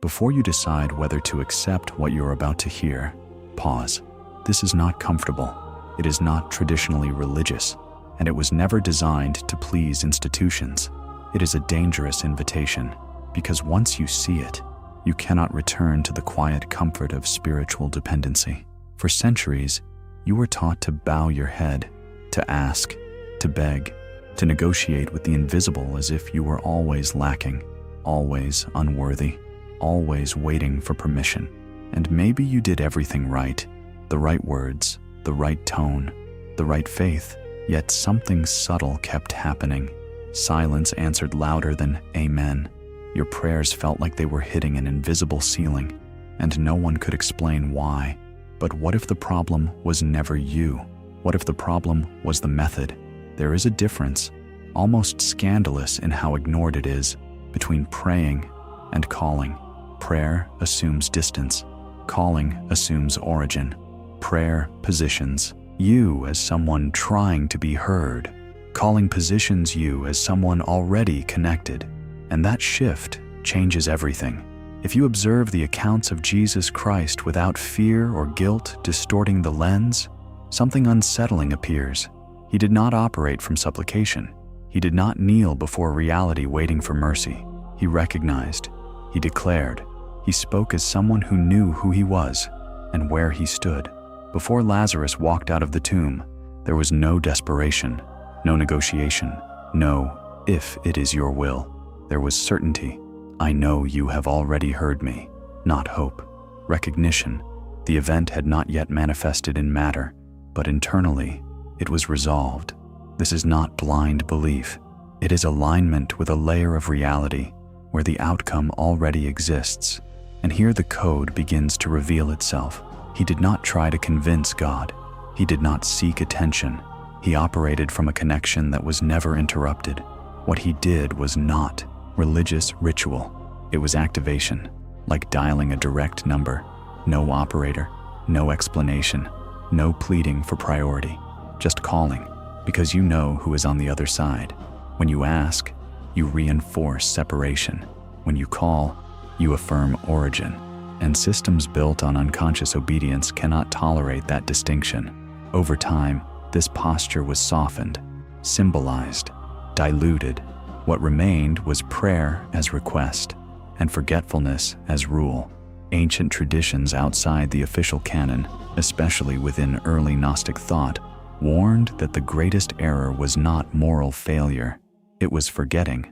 Before you decide whether to accept what you're about to hear, pause. This is not comfortable. It is not traditionally religious, and it was never designed to please institutions. It is a dangerous invitation, because once you see it, you cannot return to the quiet comfort of spiritual dependency. For centuries, you were taught to bow your head, to ask, to beg, to negotiate with the invisible as if you were always lacking, always unworthy, always waiting for permission. And maybe you did everything right, the right words, the right tone, the right faith, yet something subtle kept happening. Silence answered louder than amen. Your prayers felt like they were hitting an invisible ceiling, and no one could explain why. But what if the problem was never you? What if the problem was the method? There is a difference, almost scandalous in how ignored it is, between praying and calling. Prayer assumes distance. Calling assumes origin. Prayer positions you as someone trying to be heard. Calling positions you as someone already connected. And that shift changes everything. If you observe the accounts of Jesus Christ without fear or guilt distorting the lens, something unsettling appears. He did not operate from supplication. He did not kneel before reality waiting for mercy. He recognized. He declared. He spoke as someone who knew who he was and where he stood. Before Lazarus walked out of the tomb, there was no desperation, no negotiation, no, if it is your will. There was certainty. I know you have already heard me, not hope. Recognition. The event had not yet manifested in matter, but internally, it was resolved. This is not blind belief. It is alignment with a layer of reality where the outcome already exists. And here the code begins to reveal itself. He did not try to convince God. He did not seek attention. He operated from a connection that was never interrupted. What he did was not religious ritual. It was activation, like dialing a direct number. No operator, no explanation, no pleading for priority, just calling, because you know who is on the other side. When you ask, you reinforce separation. When you call, you affirm origin. And systems built on unconscious obedience cannot tolerate that distinction. Over time, this posture was softened, symbolized, diluted. What remained was prayer as request and forgetfulness as rule. Ancient traditions outside the official canon, especially within early Gnostic thought, warned that the greatest error was not moral failure. It was forgetting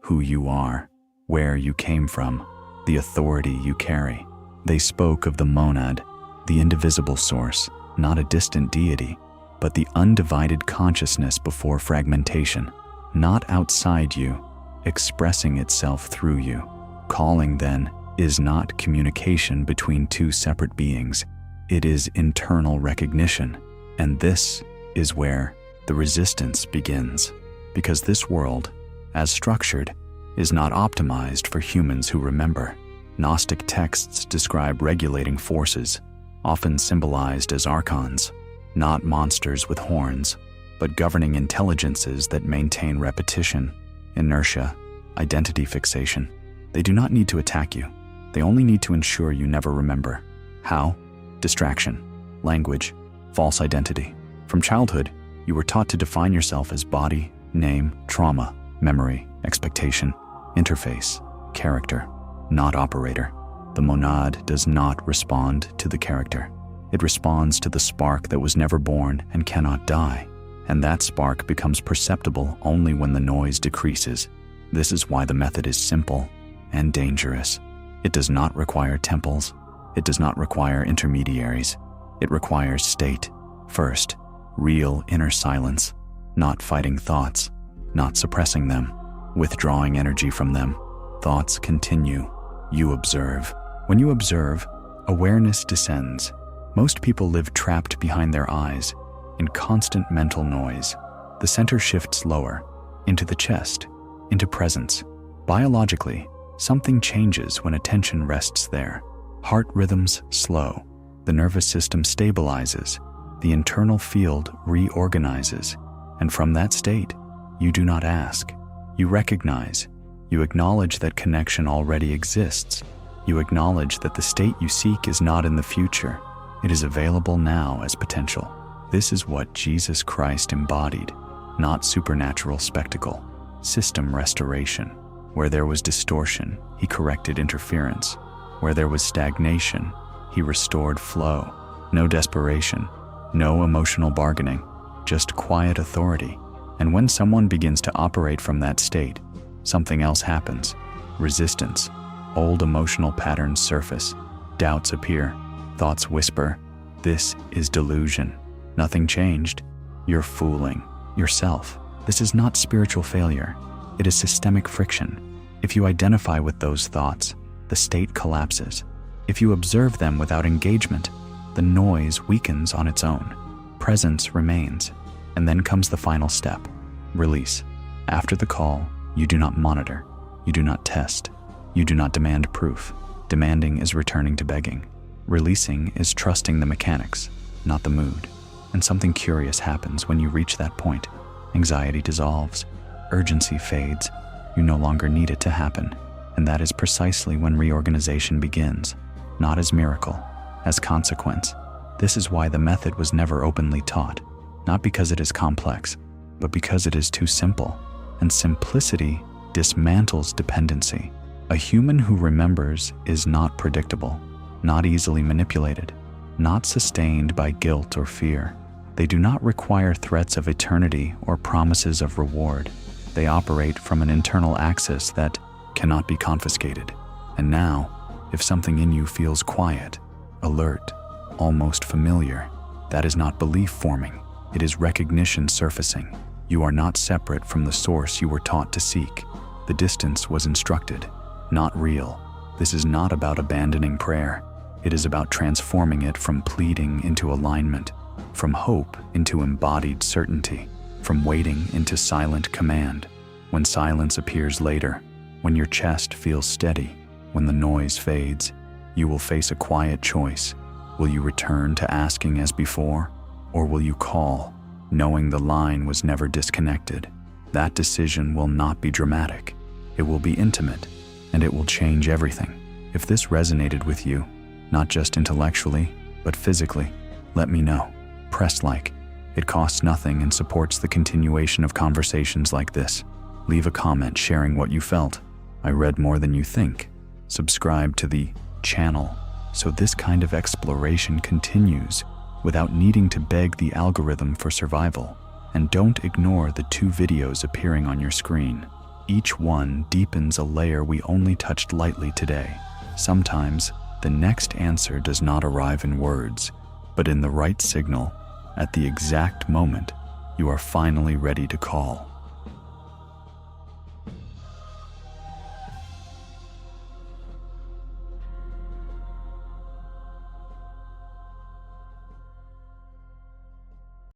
who you are, where you came from, the authority you carry. They spoke of the monad, the indivisible source, not a distant deity, but the undivided consciousness before fragmentation. Not outside you, expressing itself through you. Calling, then, is not communication between two separate beings. It is internal recognition. And this is where the resistance begins. Because this world, as structured, is not optimized for humans who remember. Gnostic texts describe regulating forces, often symbolized as Archons, not monsters with horns, but governing intelligences that maintain repetition, inertia, identity fixation. They do not need to attack you. They only need to ensure you never remember. How? Distraction, language, false identity. From childhood, you were taught to define yourself as body, name, trauma, memory, expectation, interface, character, not operator. The monad does not respond to the character. It responds to the spark that was never born and cannot die. And that spark becomes perceptible only when the noise decreases. This is why the method is simple and dangerous. It does not require temples. It does not require intermediaries. It requires state. First, real inner silence, not fighting thoughts, not suppressing them, withdrawing energy from them. Thoughts continue. You observe. When you observe, awareness descends. Most people live trapped behind their eyes, in constant mental noise. The center shifts lower, into the chest, into presence. Biologically, something changes when attention rests there. Heart rhythms slow, the nervous system stabilizes, the internal field reorganizes, and from that state, you do not ask. You recognize, You acknowledge that connection already exists. You acknowledge that the state you seek is not in the future. It is available now as potential. This is what Jesus Christ embodied, not supernatural spectacle, system restoration. Where there was distortion, he corrected interference. Where there was stagnation, he restored flow. No desperation, no emotional bargaining, just quiet authority. And when someone begins to operate from that state, something else happens. Resistance. Old emotional patterns surface. Doubts appear. Thoughts whisper, "This is delusion. Nothing changed. You're fooling yourself." This is not spiritual failure. It is systemic friction. If you identify with those thoughts, the state collapses. If you observe them without engagement, the noise weakens on its own. Presence remains. And then comes the final step, release. After the call, you do not monitor. You do not test. You do not demand proof. Demanding is returning to begging. Releasing is trusting the mechanics, not the mood. And something curious happens when you reach that point. Anxiety dissolves. Urgency fades. You no longer need it to happen. And that is precisely when reorganization begins. Not as miracle, as consequence. This is why the method was never openly taught. Not because it is complex, but because it is too simple. And simplicity dismantles dependency. A human who remembers is not predictable, not easily manipulated, not sustained by guilt or fear. They do not require threats of eternity or promises of reward. They operate from an internal axis that cannot be confiscated. And now, if something in you feels quiet, alert, almost familiar, that is not belief forming. It is recognition surfacing. You are not separate from the source you were taught to seek. The distance was instructed, not real. This is not about abandoning prayer. It is about transforming it from pleading into alignment, from hope into embodied certainty, from waiting into silent command. When silence appears later, when your chest feels steady, when the noise fades, you will face a quiet choice. Will you return to asking as before? Or will you call, knowing the line was never disconnected? That decision will not be dramatic. It will be intimate, and it will change everything. If this resonated with you, not just intellectually, but physically, let me know. Press like. It costs nothing and supports the continuation of conversations like this. Leave a comment sharing what you felt. I read more than you think. Subscribe to the channel so this kind of exploration continues without needing to beg the algorithm for survival. And don't ignore the 2 videos appearing on your screen. Each one deepens a layer we only touched lightly today. Sometimes, the next answer does not arrive in words, but in the right signal, at the exact moment you are finally ready to call.